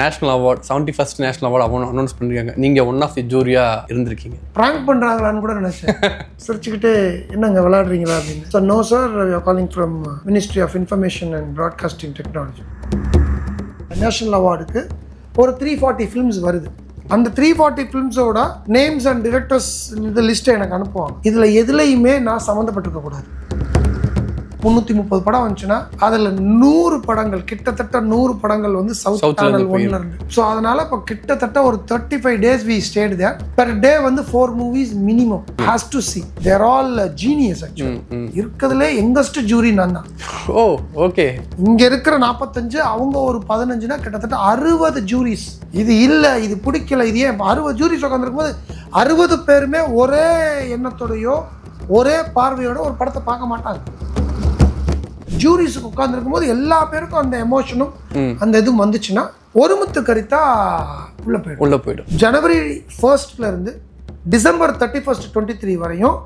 National award 71st national award announce பண்ணிருக்காங்க. நீங்க one of the ஜூரியா இருந்திருக்கீங்க. பிராங்க் பண்றாங்களான்னு கூட நினைச்சேன். சிரிச்சுக்கிட்டு என்னங்க விளையாடுறீங்களா அப்படின்னு. So no sir, we are calling from ministry of information and broadcasting technology. National அவார்டுக்கு ஒரு 340 ஃபிலிம்ஸ் வருது. அந்த 340 ஃபிலிம்ஸோட நேம்ஸ் அண்ட் டிரெக்டர்ஸ் இந்த லிஸ்ட்டை எனக்கு அனுப்புவாங்க. இதில் எதுலையுமே நான் சம்மந்தப்பட்டிருக்க கூடாது. 330 படம் வந்துச்சுன்னா அதில் 100 படங்கள், கிட்டத்தட்ட 100 படங்கள் வந்து சவுத் சேனல் 1ல இருந்து. ஸோ அதனால இப்போ கிட்டத்தட்ட ஒரு 35 days we stayed there. Per day வந்து 4 movies minimum has to see. They are all genius actually. இருக்கிறதுலே யங்கஸ்ட் ஜூரி நான் தான். ஓ ஓகே. இங்க இருக்கிற 45, அவங்க ஒரு 15னா கிட்டத்தட்ட 60 ஜூரிஸ். இது இல்லை, இது பிடிக்கல, இது ஏன் 60 ஜூரிஸ் உட்காந்துருக்கும் போது 60 பேருமே ஒரே எண்ணத்தோடையோ ஒரே பார்வையோட ஒரு படத்தை பார்க்க மாட்டாங்க. ஜூரிஸுக்கு உட்கார்ந்துருக்கும் போது எல்லா பேருக்கும் அந்த எமோஷனும் அந்த இதுவும் வந்துச்சுன்னா ஒருமித்து கரித்தா உள்ள போயிடும். ஜனவரி 1 இருந்து டிசம்பர் 31, 23 வரையும்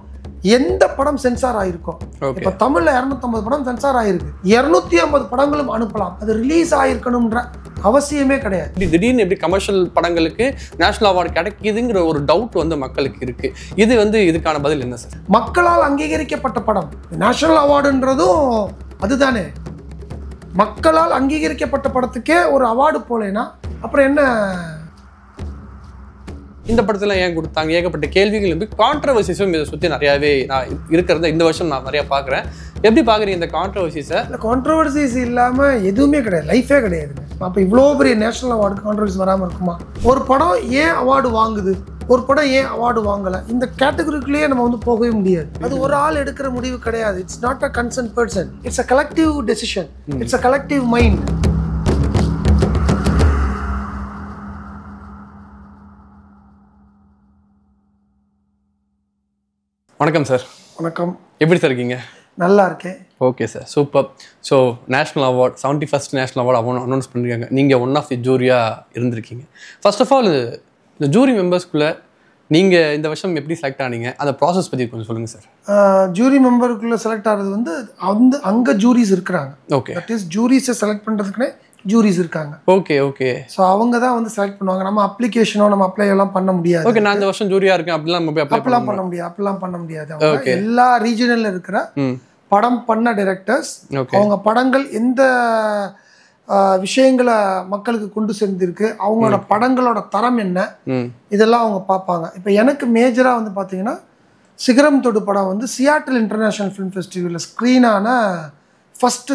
எந்த படம் சென்சார் ஆயிருக்கும். இப்ப தமிழ்ல 250 படம் சென்சார் ஆயிருக்கு. 250 படங்களும் அனுப்பலாம். அது ரிலீஸ் ஆயிருக்கணும்ன்ற அவசியமே கிடையாது. திடீர்னு எப்படி கமர்ஷியல் படங்களுக்கு நேஷனல் அவார்டு கிடைக்குதுங்கிற ஒரு டவுட் வந்து மக்களுக்கு இருக்கு. இது வந்து இதுக்கான பதில் என்ன சார்? மக்களால் அங்கீகரிக்கப்பட்ட படம் நேஷனல் அவார்டுன்றதும் அதுதானே. மக்களால் அங்கீகரிக்கப்பட்ட படத்துக்கே ஒரு அவார்டு போலேன்னா அப்புறம் என்ன? இந்த படத்துல ஏன் கொடுத்தாங்க? ஏகப்பட்ட கேள்விகள் இருந்து கான்ட்ரவர்சிஸும் இதை சுற்றி நிறையாவே நான் இருக்கிறத இந்த வருஷம் நான் நிறையா பார்க்குறேன். எப்படி பார்க்குறீங்க இந்த கான்ட்ரவர்சிஸை? இல்லை, கான்ட்ரவர்சிஸ் இல்லாமல் எதுவுமே கிடையாது, லைஃபே கிடையாதுங்க. அப்போ இவ்வளோ பெரிய நேஷனல் அவார்டு கான்ட்ரவர்சி வராமல் இருக்குமா? ஒரு படம் ஏன் அவார்டு வாங்குது, ஒரு படம் ஏன் அவார்டு வாங்கலை, இந்த கேட்டகரிக்குள்ளேயே நம்ம வந்து போகவே முடியாது. அது ஒரு ஆள் எடுக்கிற முடிவு கிடையாது. It's not a concern person, it's a collective decision, it's a collective mind. வணக்கம் சார். வணக்கம். எப்படி சார் இருக்கீங்க? நல்லா இருக்கேன். Okay sir, super. So national award 71st national award announce பண்ணிருக்காங்க. நீங்கள் ஒன் ஆஃப் தி ஜூரியா இருந்திருக்கீங்க. ஃபர்ஸ்ட் ஆஃப் ஆல் இந்த ஜூரி மெம்பர்ஸ்குள்ளே நீங்கள் இந்த வருஷம் எப்படி செலக்ட் ஆனீங்க, அந்த ப்ராசஸ் பற்றி கொஞ்சம் சொல்லுங்கள் சார். ஜூரி மெம்பருக்குள்ளே செலக்ட் ஆகிறது வந்து அங்கே ஜூரிஸ் இருக்கிறாங்க. ஓகே. தட் இஸ் ஜூரிஸை செலக்ட் பண்ணுறதுக்குன்னே ஜூரிஸ் இருக்காங்க. Okay okay. ஸோ அவங்க தான் வந்து செலக்ட் பண்ணுவாங்க. நம்ம அப்ளிகேஷனோ நம்ம அப்ளை எல்லாம் பண்ண முடியாது. ஓகே, நான் இந்த வருஷம் ஜூரியா இருக்கேன் அப்படிலாம் பண்ண முடியாது. எல்லா ரீஜனல்ல இருக்கிற படம் பண்ண டைரக்டர்ஸ் அவங்க படங்கள் எந்த விஷயங்களை மக்களுக்கு கொண்டு சேர்ந்திருக்கு, அவங்களோட படங்களோட தரம் என்ன, இதெல்லாம் அவங்க பார்ப்பாங்க. இப்போ எனக்கு மேஜரா வந்து பார்த்தீங்கன்னா சிகரம் தொடு படம் வந்து சியாட்டில் இன்டர்நேஷனல் ஃபிலிம் ஃபெஸ்டிவலில் ஸ்க்ரீனான ஃபர்ஸ்ட்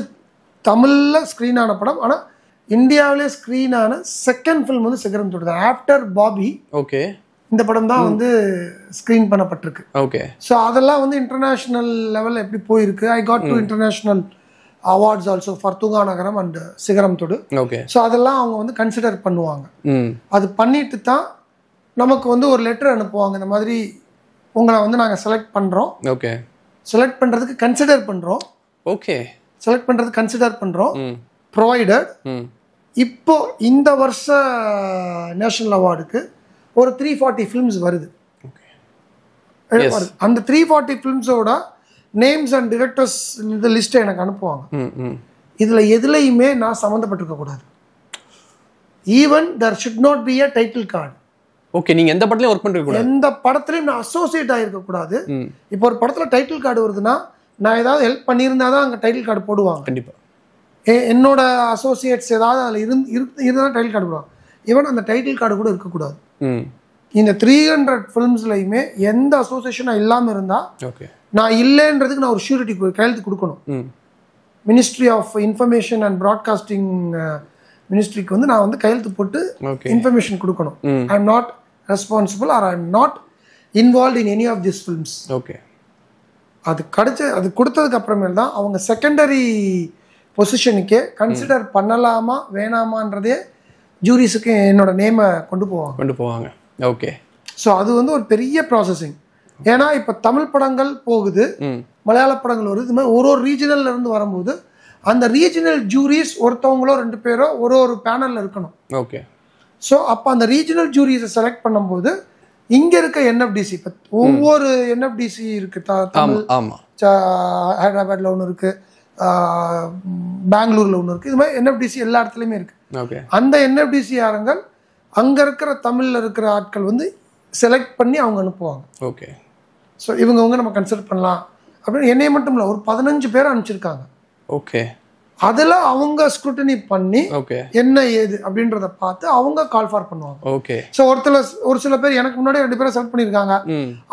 தமிழில் ஸ்க்ரீனான படம். ஆனால் இந்தியாவிலே ஸ்க்ரீனான செகண்ட் ஃபிலிம் வந்து சிகரம் தொடு தான், ஆஃப்டர் பாபி. ஓகே. இந்த படம் தான் வந்து ஸ்க்ரீன் பண்ணப்பட்டிருக்கு. ஓகே. ஸோ அதெல்லாம் வந்து இன்டர்நேஷ்னல் லெவலில் எப்படி போயிருக்கு. I got to international awards also for Thoonga Nagaram and சிகரம் தொடு. ஓகே. ஸோ அதெல்லாம் அவங்க வந்து கன்சிடர் பண்ணுவாங்க. அது பண்ணிட்டு தான் நமக்கு வந்து ஒரு லெட்டர் அனுப்புவாங்க. இந்த மாதிரி உங்களை வந்து நாங்கள் செலக்ட் பண்ணுறோம். ஓகே. செலக்ட் பண்ணுறதுக்கு கன்சிடர் பண்ணுறோம். ஓகே. செலக்ட் பண்ணுறதுக்கு கன்சிடர் பண்ணுறோம். ப்ரொவைடட் இப்போ இந்த வருஷ நேஷனல் அவார்டுக்கு ஒரு 340 ஃபிலிம்ஸ் வருது. அந்த 340 ஃபிலிம்ஸோட நேம்ஸ் அண்ட் டிரெக்டர்ஸ் இந்த லிஸ்ட்டை எனக்கு அனுப்புவாங்க. இதில் எதுலையுமே நான் சம்மந்தப்பட்டிருக்க கூடாது. Even there should not be a title card. Okay. நீங்க எந்த படத்துலயும் ஒர்க் பண்ணிருக்க கூடாது. எந்த படத்துலயும் நான் அசோசியேட் ஆகிருக்க கூடாது. இப்போ ஒரு படத்துல டைட்டில் கார்டு வருதுன்னா நான் ஏதாவது ஹெல்ப் பண்ணியிருந்தா தான் அங்கே டைட்டில் கார்டு போடுவாங்க. கண்டிப்பா. என்னோட அசோசியேட்ஸ் ஏதாவது அதில் இருந்தால் டைட்டில் கார்டு போடுவாங்க. ஈவன் அந்த டைட்டில் கார்டு கூட இருக்கக்கூடாது. இந்த 300 ஃபிலிம்ஸ்லையுமே எந்த அசோசியேஷனாக இல்லாமல் இருந்தால் நான் இல்லைன்றதுக்கு நான் ஒரு ஷூரிட்டி கையெழுத்து கொடுக்கணும். Ministry of information and broadcasting மினிஸ்ட்ரிக்கு வந்து நான் வந்து கையெழுத்து போட்டு இன்ஃபர்மேஷன் கொடுக்கணும். I am not responsible or I am not involve in any of this films. Okay. அது கொடுத்ததுக்கு அப்புறமேல் தான் அவங்க செகண்டரி பொசிஷனுக்கே கன்சிடர் பண்ணலாமா வேணாமான்றதே ஜூரிஸுக்கு என்னோட நேமை கொண்டு போவாங்க. ஓகே. ஸோ அது வந்து ஒரு பெரிய ப்ராசஸிங். ஏன்னா இப்போ தமிழ் படங்கள் போகுது, மலையாள படங்கள் வருது. இது மாதிரி ஒரு ரீஜனல்ல இருந்து வரும்போது அந்த ரீஜனல் ஜூரிஸ் ஒருத்தவங்களோ 2 பேரோ ஒரு பேனல்ல இருக்கணும். ஓகே. ஸோ அப்போ அந்த ரீஜனல் ஜூரிஸை செலக்ட் பண்ணும்போது இங்கே இருக்க என்எஃப்டிசி, இப்போ ஒவ்வொரு என்எஃப்டிசி இருக்கு. ஹைதராபாத்ல ஒன்று இருக்கு, பெங்களூர்ல ஒன்று இருக்கு. இது மாதிரி என்எஃப்டிசி எல்லா இடத்துலையுமே இருக்கு. ஓகே. அந்த என்எஃப்டிசி ஆரங்கள் அங்கே இருக்கிற தமிழில் இருக்கிற ஆட்கள் வந்து செலக்ட் பண்ணி அவங்க அனுப்புவாங்க. ஓகே. ஸோ இவங்க நம்ம கன்சிடர் பண்ணலாம் அப்படின்னு என்னைய மட்டும் இல்லை ஒரு 15 பேர் அனுப்பிச்சிருக்காங்க. ஓகே. அதில் அவங்க ஸ்க்ரூட்டனி பண்ணி ஓகே என்ன ஏது அப்படின்றத பார்த்து அவங்க கால் ஃபார் பண்ணுவாங்க. ஓகே. ஸோ ஒரு சில பேர் எனக்கு முன்னாடி 2 பேரை செலக்ட் பண்ணியிருக்காங்க.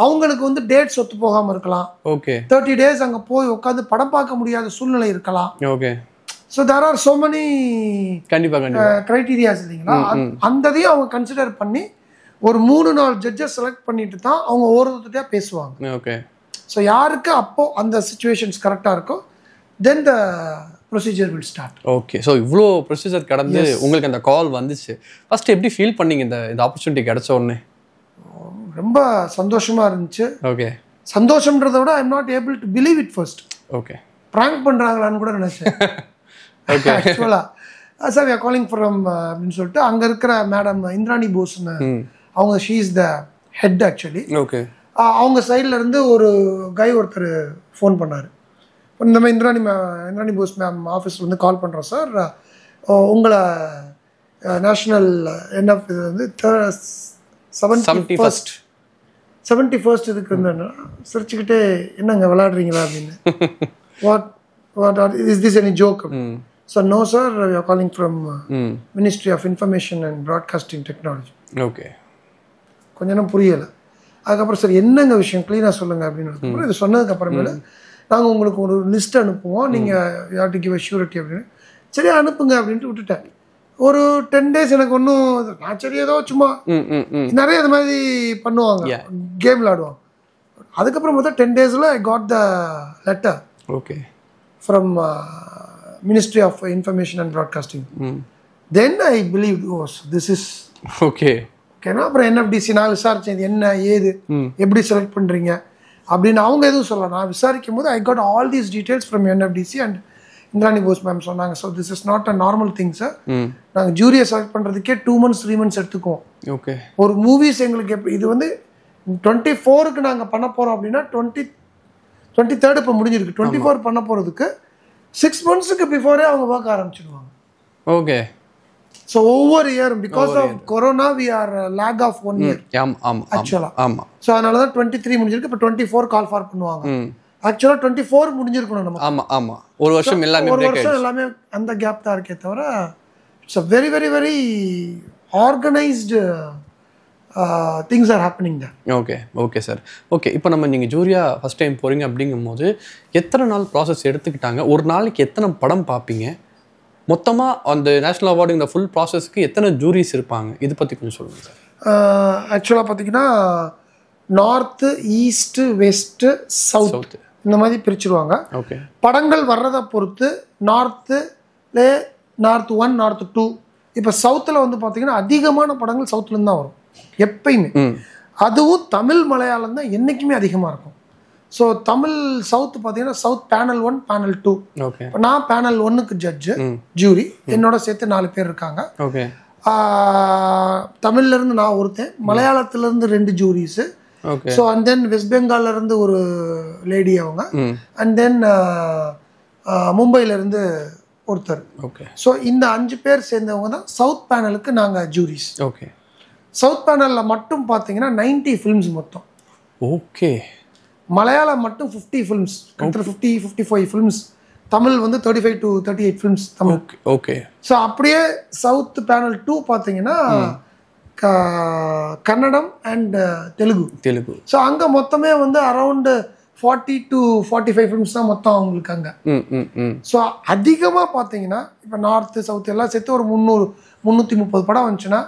அவங்களுக்கு வந்து டேட்ஸ் ஒத்து போகாமல் இருக்கலாம். ஓகே. 30 days அங்கே போய் உட்காந்து படம் பார்க்க முடியாத சூழ்நிலை இருக்கலாம். Okay. So there are so many கண்டிப்பாக கிரைட்டீரியாஸ் இல்லைங்களா. அந்ததையும் அவங்க கன்சிடர் பண்ணி ஒரு 3-4 ஜட்ஜஸ் செலக்ட் பண்ணிட்டு தான் அவங்க ஒவ்வொருத்தரையா பேசுவாங்க. ஓகே. ஸோ யாருக்கு அப்போ அந்த சிச்சுவேஷன்ஸ் கரெக்டாக இருக்கோ then the procedure will start. Okay. So இவ்வளோ ப்ரொசீஜர் கடந்து உங்களுக்கு அந்த கால் வந்துச்சு, ஃபர்ஸ்ட் எப்படி ஃபீல் பண்ணீங்க இந்த ஆப்பர்ச்சுனிட்டி கிடைச்ச உடனே? ரொம்ப சந்தோஷமா இருந்துச்சு. ஓகே. சந்தோஷம்ன்றத விட I am not able to believe it first. Okay. Prank பண்ணுறாங்களான்னு கூட நினச்சேன். ஓகே. ஆக்சுவலாக sir we are calling from அப்படின்னு சொல்லிட்டு அங்கே இருக்கிற மேடம் இந்திராணி போஸ்ன்னு அவங்க she is the head actually. Okay. அவங்க சைடில் இருந்து ஒரு ஒருத்தர் ஃபோன் பண்ணார். இந்த மாதிரி இந்திராணி போஸ் மேம் ஆஃபீஸ் வந்து கால் பண்ணுறோம் சார், உங்களை நேஷ்னல் என்எஃப் இது வந்து 71st இதுக்கு இருந்தேன்னா சிரிச்சுக்கிட்டே என்னங்க விளையாடுறீங்களா அப்படின்னு. What is this any joke? Sir no sir we are calling from ministry of information and broadcasting technology. Okay. கொஞ்ச நேரம் புரியலை. அதுக்கப்புறம் சார் என்னங்க விஷயம் க்ளீனாக சொல்லுங்கள் அப்படின்னு இது சொன்னதுக்கு அப்புறமேல நாங்கள் உங்களுக்கு ஒரு லிஸ்ட் அனுப்புவோம், நீங்கள் you to give a surety அப்படின்னு. சரி அனுப்புங்க அப்படின்ட்டு விட்டுட்டேன். ஒரு 10 days எனக்கு ஒன்றும் நான் சரி ஏதோ சும்மா நிறைய இது மாதிரி பண்ணுவாங்க, கேம் விளையாடுவாங்க. அதுக்கப்புறம் பார்த்தா 10 daysல I got the letter okay from ministry of information and broadcasting. Then I believe this is okay. ஓகேனா அப்புறம் என்எஃப்டிசி நான் விசாரித்தேன் இது என்ன ஏது எப்படி செலக்ட் பண்ணுறீங்க அப்படின்னு. அவங்க எதுவும் சொல்லலாம். நான் விசாரிக்கும் போது I got all these details from NFDC and Indrani Bose ma'am சொன்னாங்க. So this is not a normal thing sir. நாங்கள் ஜூரியை செலக்ட் பண்ணுறதுக்கே 2 months 3 months எடுத்துக்குவோம். ஓகே. ஒரு மூவிஸ் எங்களுக்கு எப்படி இது வந்து 24க்கு நாங்கள் பண்ண போகிறோம் அப்படின்னா 23rd இப்போ முடிஞ்சிருக்கு. 24 பண்ண போகிறதுக்கு 6 monthsக்கு பிஃபோரே அவங்க ஒர்க் ஆரம்பிச்சிடுவாங்க. ஓகே. ஸோ ஒவ்வொரு இயரும் because of corona we are lag of 1 year ஆக்சுவலாக. ஆமாம். ஸோ அதனால தான் 23 முடிஞ்சிருக்கு. இப்போ 24 கால் ஃபார் பண்ணுவாங்க. ஆக்சுவலாக 24 முடிஞ்சிருக்கணும் நம்ம. ஆமாம் ஆமாம். ஒரு வருஷம் எல்லாமே அந்த கேப் தான் இருக்கே தவிர it's a very very very organised things are happening there. Okay okay sir. Okay. இப்போ நீங்கள் ஜூரியா ஃபர்ஸ்ட் டைம் போகிறீங்க அப்படிங்கும் போது எத்தனை நாள் ப்ராசஸ் எடுத்துக்கிட்டாங்க? ஒரு நாளைக்கு எத்தனை படம் பார்ப்பீங்க? மொத்தமாக அந்த நேஷ்னல் அவார்டு இந்த ஃபுல் ப்ராசஸ்க்கு எத்தனை ஜூரிஸ் இருப்பாங்க? இதை பற்றி கொஞ்சம் சொல்லுங்கள் சார். ஆக்சுவலாக பார்த்தீங்கன்னா நார்த்து ஈஸ்ட்டு வெஸ்ட்டு சவுத் இந்த மாதிரி பிரிச்சுருவாங்க. ஓகே. படங்கள் வர்றதை பொறுத்து நார்த்து 1 நார்த்து 2. இப்போ சவுத்தில் வந்து பார்த்தீங்கன்னா அதிகமான படங்கள் சவுத்துலேருந்து தான் வரும் எப்பயுமே. அதுவும் தமிழ் மலையாளம் தான் என்றைக்குமே அதிகமாக இருக்கும். ஸோ தமிழ் சவுத் பார்த்தீங்கன்னா சவுத் பேனல் 1 பேனல் 2. ஓகே. நான் பேனல் 1க்கு ஜட்ஜு ஜூரி, என்னோட சேர்த்து 4 பேர் இருக்காங்க. ஓகே. தமிழ்லேருந்து நான் ஒருத்தன், மலையாளத்துலேருந்து 2 ஜூரிஸு. ஸோ அண்ட் தென் வெஸ்ட் பெங்கால்லேருந்து ஒரு லேடி அவங்க, அண்ட் தென் மும்பையிலேருந்து ஒருத்தர். ஓகே. ஸோ இந்த 5 பேர் சேர்ந்தவங்க தான் சவுத் பேனலுக்கு நாங்கள் ஜூரிஸ். ஓகே. சவுத் பேனலில் மட்டும் பார்த்தீங்கன்னா 90 ஃபிலிம்ஸ் மொத்தம். ஓகே. மலையாளம் மட்டும் 50 ஃபிலிம்ஸ், 55 ஃபிலிம்ஸ். தமிழ் வந்து 35 to 38 films Tamil. Okay. So அப்படியே சவுத் பேனல் 2 பார்த்தீங்கன்னா கன்னடம் அண்ட் தெலுங்கு. ஸோ அங்கே மொத்தமே வந்து அரௌண்ட் 40 to 45 ஃபிலிம்ஸ் தான் மொத்தம் அவங்களுக்கு அங்கே. ஸோ அதிகமாக பார்த்தீங்கன்னா இப்போ நார்த்து சவுத் எல்லாம் சேர்த்து ஒரு 330 படம் வந்துச்சுன்னா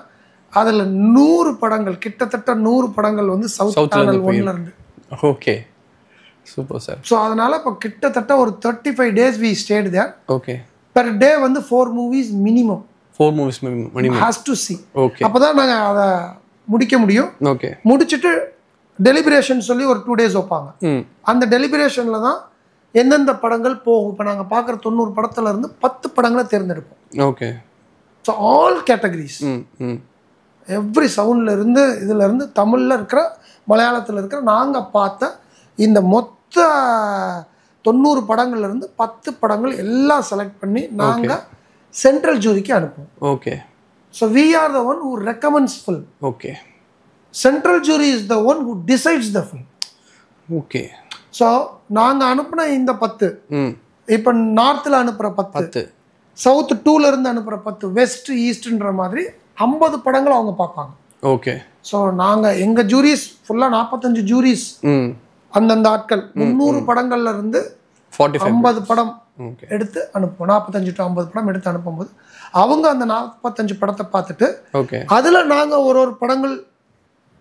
அதில் 100 படங்கள் கிட்டத்தட்ட 100 படங்கள் வந்து சவுத் பேனல் 1ல இருந்து. ஓகே. Super sir. ஸோ அதனால இப்போ கிட்டத்தட்ட ஒரு 35 days we stayed there. Okay. per day வந்து 4 movies minimum. 4 movies minimum has to see. Okay. அப்பதான் நாங்க அதை முடிக்க முடியும். ஓகே. முடிச்சிட்டு டெலிபரேஷன் சொல்லி ஒரு 2 days வைப்பாங்க. அந்த டெலிபரேஷன்ல தான் எந்தெந்த படங்கள் போகும். இப்போ நாங்கள் பார்க்குற 90 படத்துல இருந்து 10 படங்களை தேர்ந்தெடுப்போம். Okay. So all categories, every சவுண்ட்ல இருந்து இதுல இருந்து தமிழ்ல இருக்கிற மலையாளத்தில் இருக்கிற நாங்கள் பார்த்த இந்த மொத்த 90 படங்கள்ல இருந்து 10 படங்கள் எல்லாம் செலக்ட் பண்ணி நாங்கள் சென்ட்ரல் ஜூரிக்கு அனுப்புவோம். Okay. So we are the one who recommends film. Okay. Central jury is the one who decides the film. Okay. So நாங்கள் அனுப்புன இந்த 10, இப்போ நார்த்தில் அனுப்புகிற 10, சவுத் 2ல இருந்து அனுப்புகிற 10, வெஸ்ட் ஈஸ்ட்ன்ற மாதிரி 50 படங்கள் அவங்க பார்ப்பாங்க. ஓகே. ஸோ நாங்கள் எங்கள் ஜூரிஸ் ஃபுல்லாக 45 ஜூரிஸ் அந்தந்த ஆட்கள் 300 படங்கள்ல இருந்து 50 படம் எடுத்து அனுப்புவோம். 45 to 50 படம் எடுத்து அனுப்பும்போது அவங்க அந்த 45 படத்தை பார்த்துட்டு அதுல நாங்க ஒரு படங்கள்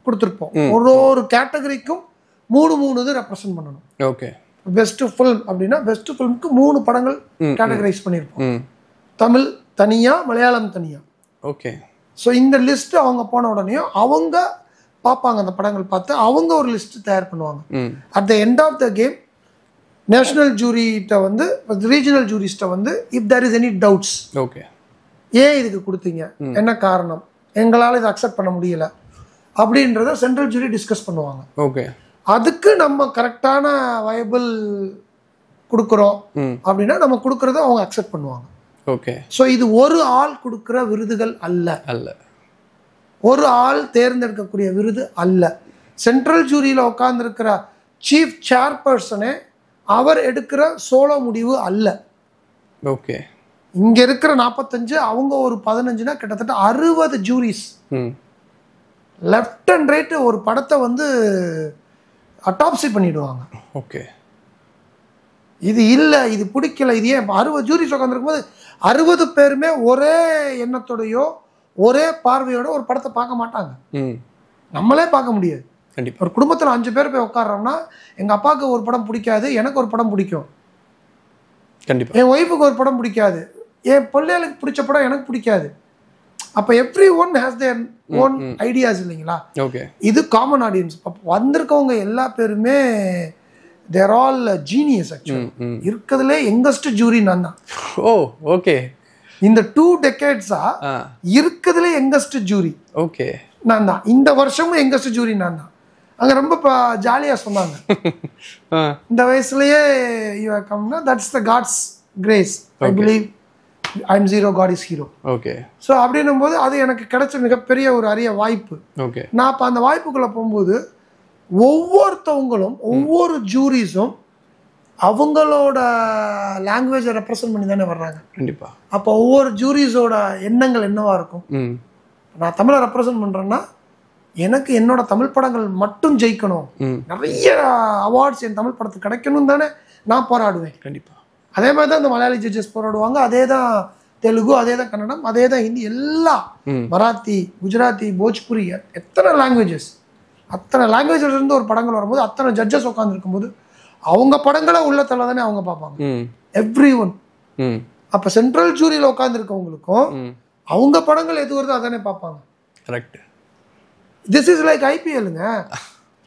கொடுத்துருப்போம். ஒரு கேட்டகரிக்கும் 3 இது ரெப்ரசென்ட் பண்ணணும். ஓகே. பெஸ்ட் ஃபில்ம் அப்படின்னா பெஸ்ட் ஃபில்முக்கு 3 படங்கள் கேட்டகரைஸ் பண்ணியிருப்போம். தமிழ் தனியா, மலையாளம் தனியா. ஓகே. ஸோ இந்த லிஸ்ட் அவங்க போன உடனே அவங்க பார்ப்பாங்க, அந்த படங்கள் பார்த்து அவங்க ஒரு லிஸ்ட் தயார் பண்ணுவாங்க. At the end of the game national ஜூரிட்ட வந்து ரீஜனல் ஜூரிஸ்ட்டை வந்து if there is any doubts, okay, ஏன் இதுக்கு கொடுத்தீங்க, என்ன காரணம், எங்களால் இதை அக்செப்ட் பண்ண முடியல அப்படின்றத சென்ட்ரல் ஜூரி டிஸ்கஸ் பண்ணுவாங்க. ஓகே. அதுக்கு நம்ம கரெக்டான வயபிள் கொடுக்குறோம் அப்படின்னா நம்ம கொடுக்கறத அவங்க அக்செப்ட் பண்ணுவாங்க. ஓகே. ஸோ இது ஒரு ஆள் கொடுக்குற விருதுகள் அல்ல, ஒரு ஆள் தேர்ந்தெடுக்கக்கூடிய விருது அல்ல. சென்ட்ரல் ஜூரியில் உட்கார்ந்துருக்கிற சீஃப் சேர்பர்சனே அவர் எடுக்கிற சோலோ முடிவு அல்ல. ஓகே. இங்க இருக்கிற 45 அவங்க ஒரு 15னா கிட்டத்தட்ட 60 ஜூரிஸ் லெஃப்ட் அண்ட் ரைட் ஒரு படத்தை வந்து அட்டாப்சி பண்ணிடுவாங்க. ஓகே. இது இல்லை, இது பிடிக்கல, இது ஏன் 60 ஜூரிஸ் உட்காந்துருக்கும் போது 60 பேருமே ஒரே எண்ணத்தோடையோ ஒரே பார்வையோட ஒரு படத்தை பார்க்க மாட்டாங்க. நம்மளே பார்க்க முடியாது. ஒரு குடும்பத்தில் 5 பேர் போய் உட்கார்றோம்னா எங்கள் அப்பாவுக்கு ஒரு படம் பிடிக்காது, எனக்கு ஒரு படம் பிடிக்கும், கண்டிப்பாக என் ஒய்ஃபுக்கு ஒரு படம் பிடிக்காது, என் பிள்ளைகளுக்கு பிடிச்ச படம் எனக்கு பிடிக்காது. அப்போ every one has their own ideas இல்லைங்களா? ஓகே. இது காமன் ஆடியன்ஸ். வந்திருக்கவங்க எல்லா பேருமே தேர் ஆல் ஜீனியஸ். ஆக்சுவலி இருக்கிறதுலே யங்கஸ்ட் ஜூரி நான் தான். ஓ, ஓகே. இந்த 2 டெக்கேட்ஸா இருக்கிறதுலே யங்கஸ்ட் ஜூரி ஓகே நான் தான். இந்த வருஷமும் யங்கஸ்ட் ஜூரி நான் தான். அங்கே ரொம்ப ஜாலியாக சொன்னாங்க, இந்த வயசுலயே கம்னா that's the god's grace, I believe I am zero, god is hero. Okay. So அப்படின்னும் போது அது எனக்கு கிடைச்ச மிகப்பெரிய ஒரு அரிய வாய்ப்பு. ஓகே. நான் இப்போ அந்த வாய்ப்புக்குள்ளே போகும்போது ஒவ்வொருத்தவங்களும் ஒவ்வொரு ஜூரிஸும் அவங்களோட லாங்குவேஜை ரெப்ரசன்ட் பண்ணி தானே வர்றாங்க. கண்டிப்பா. அப்போ ஒவ்வொரு ஜூரிஸோட எண்ணங்கள் என்னவா இருக்கும்? நான் தமிழை ரெப்ரசன்ட் பண்றேன்னா எனக்கு என்னோட தமிழ் படங்கள் மட்டும் ஜெயிக்கணும், நிறைய அவார்ட்ஸ் என் தமிழ் படத்துக்கு கிடைக்கணும் தானே நான் போராடுவேன். கண்டிப்பா. அதே மாதிரி தான் இந்த மலையாளி ஜட்ஜஸ் போராடுவாங்க, அதே தான் தெலுங்கு, அதே தான் கன்னடம், அதே தான் ஹிந்தி, எல்லா மராத்தி, குஜராத்தி, போஜ்புரி, எத்தனை லாங்குவேஜஸ், அத்தனை லாங்குவேஜஸ்ல இருந்து ஒரு படங்கள் வரும்போது அத்தனை ஜட்ஜஸ் உட்கார்ந்து இருக்கும்போது அவங்க படங்களை உள்ளத்துல தானே அவங்க பார்ப்பாங்க. Every one. அப்ப சென்ட்ரல் ஜூரியில உட்கார்ந்து இருக்கவங்களுக்கும் அவங்க படங்கள் எது வருதோ அதானே பார்ப்பாங்க. கரெக்ட். திஸ் இஸ் லைக் ஐபிஎல்லுங்க.